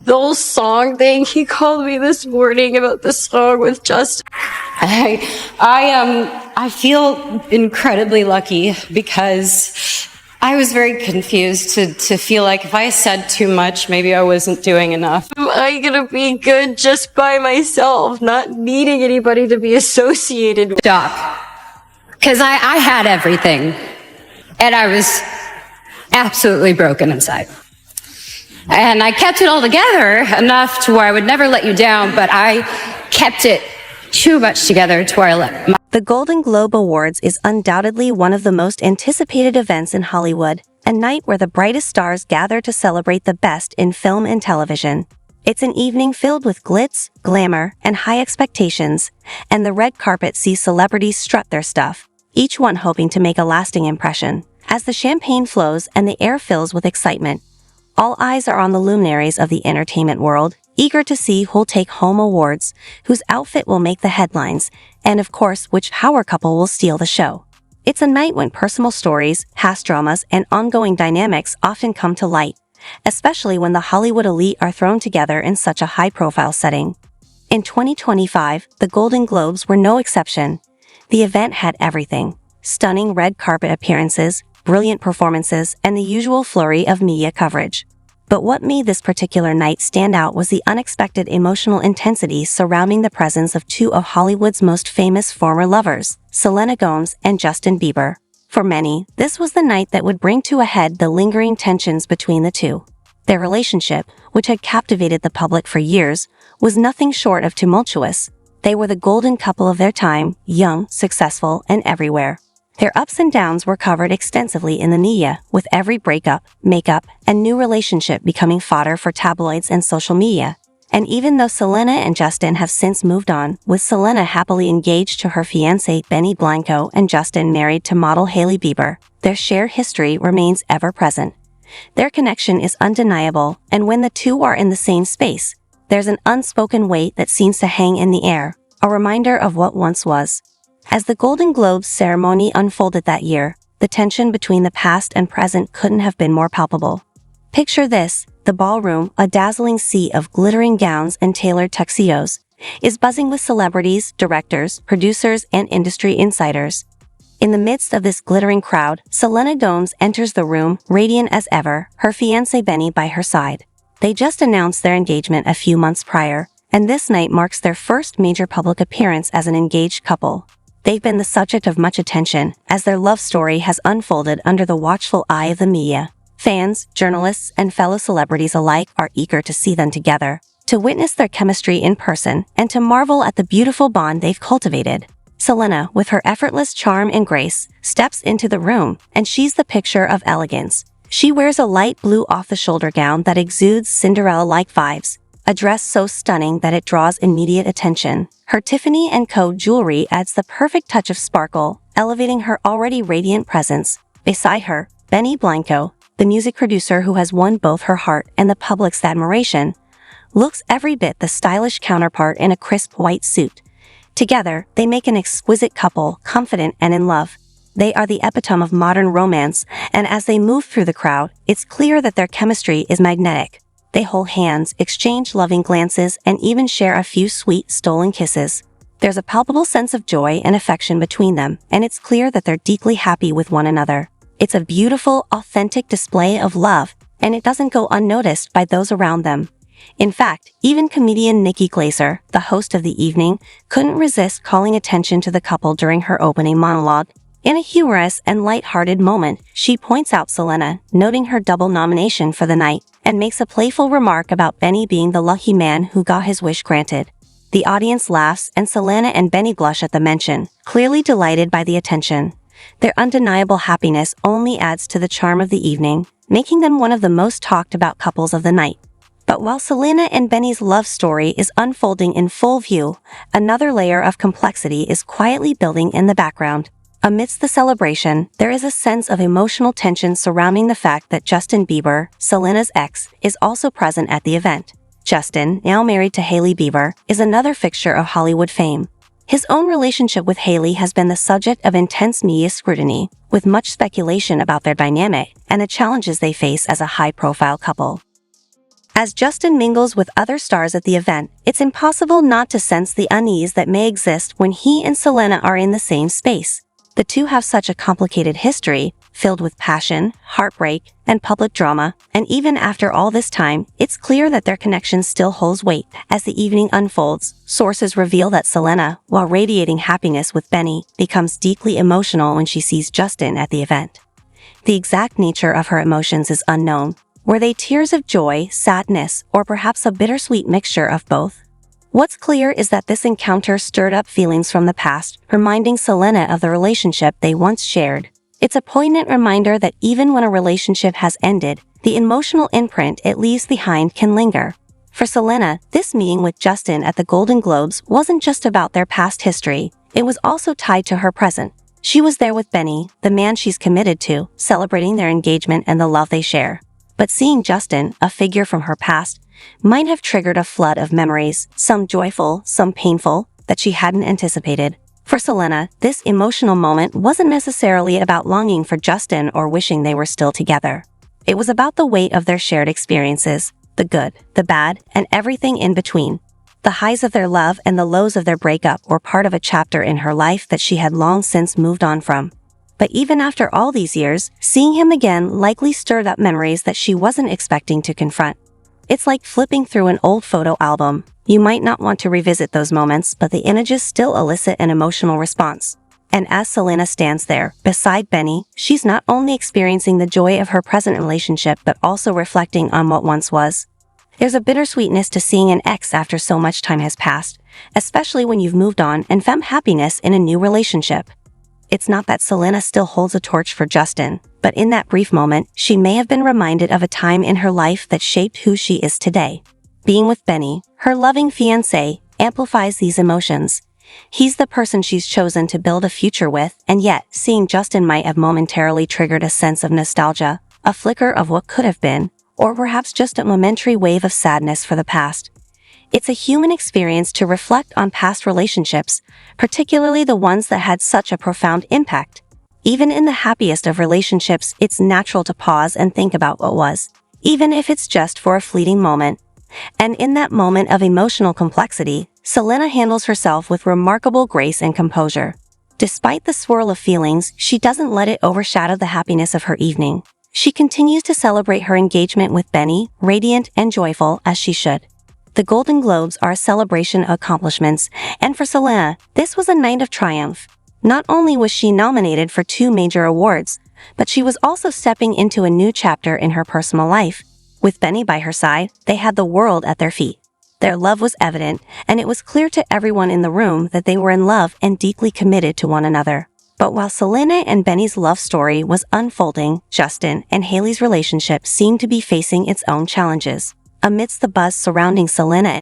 The whole song thing, he called me this morning about the song with Justin. I feel incredibly lucky because I was very confused to feel like if I said too much, maybe I wasn't doing enough. Am I gonna be good just by myself, not needing anybody to be associated with? Stop. Because I had everything. And I was absolutely broken inside. And I kept it all together enough to where I would never let you down, but I kept it too much together to where I let The Golden Globe Awards is undoubtedly one of the most anticipated events in Hollywood, a night where the brightest stars gather to celebrate the best in film and television. It's an evening filled with glitz, glamour, and high expectations, and the red carpet sees celebrities strut their stuff, each one hoping to make a lasting impression. As the champagne flows and the air fills with excitement, all eyes are on the luminaries of the entertainment world, eager to see who'll take home awards, whose outfit will make the headlines, and of course, which power couple will steal the show. It's a night when personal stories, past dramas, and ongoing dynamics often come to light, especially when the Hollywood elite are thrown together in such a high-profile setting. In 2025, the Golden Globes were no exception. The event had everything: stunning red carpet appearances, brilliant performances, and the usual flurry of media coverage. But what made this particular night stand out was the unexpected emotional intensity surrounding the presence of two of Hollywood's most famous former lovers, Selena Gomez and Justin Bieber. For many, this was the night that would bring to a head the lingering tensions between the two. Their relationship, which had captivated the public for years, was nothing short of tumultuous. They were the golden couple of their time, young, successful, and everywhere. Their ups and downs were covered extensively in the media, with every breakup, makeup, and new relationship becoming fodder for tabloids and social media. And even though Selena and Justin have since moved on, with Selena happily engaged to her fiancé Benny Blanco and Justin married to model Hailey Bieber, their shared history remains ever present. Their connection is undeniable, and when the two are in the same space, there's an unspoken weight that seems to hang in the air, a reminder of what once was. As the Golden Globes ceremony unfolded that year, the tension between the past and present couldn't have been more palpable. Picture this: the ballroom, a dazzling sea of glittering gowns and tailored tuxedos, is buzzing with celebrities, directors, producers, and industry insiders. In the midst of this glittering crowd, Selena Gomez enters the room, radiant as ever, her fiancé Benny by her side. They just announced their engagement a few months prior, and this night marks their first major public appearance as an engaged couple. They've been the subject of much attention, as their love story has unfolded under the watchful eye of the media. Fans, journalists, and fellow celebrities alike are eager to see them together, to witness their chemistry in person, and to marvel at the beautiful bond they've cultivated. Selena, with her effortless charm and grace, steps into the room, and she's the picture of elegance. She wears a light blue off-the-shoulder gown that exudes Cinderella-like vibes, a dress so stunning that it draws immediate attention. Her Tiffany & Co. jewelry adds the perfect touch of sparkle, elevating her already radiant presence. Beside her, Benny Blanco, the music producer who has won both her heart and the public's admiration, looks every bit the stylish counterpart in a crisp white suit. Together, they make an exquisite couple, confident and in love. They are the epitome of modern romance, and as they move through the crowd, it's clear that their chemistry is magnetic. They hold hands, exchange loving glances, and even share a few sweet, stolen kisses. There's a palpable sense of joy and affection between them, and it's clear that they're deeply happy with one another. It's a beautiful, authentic display of love, and it doesn't go unnoticed by those around them. In fact, even comedian Nikki Glaser, the host of the evening, couldn't resist calling attention to the couple during her opening monologue. In a humorous and light-hearted moment, she points out Selena, noting her double nomination for the night, and makes a playful remark about Benny being the lucky man who got his wish granted. The audience laughs, and Selena and Benny blush at the mention, clearly delighted by the attention. Their undeniable happiness only adds to the charm of the evening, making them one of the most talked about couples of the night. But while Selena and Benny's love story is unfolding in full view, another layer of complexity is quietly building in the background. Amidst the celebration, there is a sense of emotional tension surrounding the fact that Justin Bieber, Selena's ex, is also present at the event. Justin, now married to Hailey Bieber, is another fixture of Hollywood fame. His own relationship with Hailey has been the subject of intense media scrutiny, with much speculation about their dynamic and the challenges they face as a high-profile couple. As Justin mingles with other stars at the event, it's impossible not to sense the unease that may exist when he and Selena are in the same space. The two have such a complicated history, filled with passion, heartbreak, and public drama, and even after all this time, it's clear that their connection still holds weight. As the evening unfolds, sources reveal that Selena, while radiating happiness with Benny, becomes deeply emotional when she sees Justin at the event. The exact nature of her emotions is unknown. Were they tears of joy, sadness, or perhaps a bittersweet mixture of both? What's clear is that this encounter stirred up feelings from the past, reminding Selena of the relationship they once shared. It's a poignant reminder that even when a relationship has ended, the emotional imprint it leaves behind can linger. For Selena, this meeting with Justin at the Golden Globes wasn't just about their past history, it was also tied to her present. She was there with Benny, the man she's committed to, celebrating their engagement and the love they share. But seeing Justin, a figure from her past, might have triggered a flood of memories, some joyful, some painful, that she hadn't anticipated. For Selena, this emotional moment wasn't necessarily about longing for Justin or wishing they were still together. It was about the weight of their shared experiences, the good, the bad, and everything in between. The highs of their love and the lows of their breakup were part of a chapter in her life that she had long since moved on from. But even after all these years, seeing him again likely stirred up memories that she wasn't expecting to confront. It's like flipping through an old photo album. You might not want to revisit those moments, but the images still elicit an emotional response. And as Selena stands there, beside Benny, she's not only experiencing the joy of her present relationship but also reflecting on what once was. There's a bittersweetness to seeing an ex after so much time has passed, especially when you've moved on and found happiness in a new relationship. It's not that Selena still holds a torch for Justin, but in that brief moment, she may have been reminded of a time in her life that shaped who she is today. Being with Benny, her loving fiancé, amplifies these emotions. He's the person she's chosen to build a future with, and yet, seeing Justin might have momentarily triggered a sense of nostalgia, a flicker of what could have been, or perhaps just a momentary wave of sadness for the past. It's a human experience to reflect on past relationships, particularly the ones that had such a profound impact. Even in the happiest of relationships, it's natural to pause and think about what was, even if it's just for a fleeting moment. And in that moment of emotional complexity, Selena handles herself with remarkable grace and composure. Despite the swirl of feelings, she doesn't let it overshadow the happiness of her evening. She continues to celebrate her engagement with Benny, radiant and joyful as she should. The Golden Globes are a celebration of accomplishments, and for Selena, this was a night of triumph. Not only was she nominated for 2 major awards, but she was also stepping into a new chapter in her personal life. With Benny by her side, they had the world at their feet. Their love was evident, and it was clear to everyone in the room that they were in love and deeply committed to one another. But while Selena and Benny's love story was unfolding, Justin and Hailey's relationship seemed to be facing its own challenges. Amidst the buzz surrounding Selena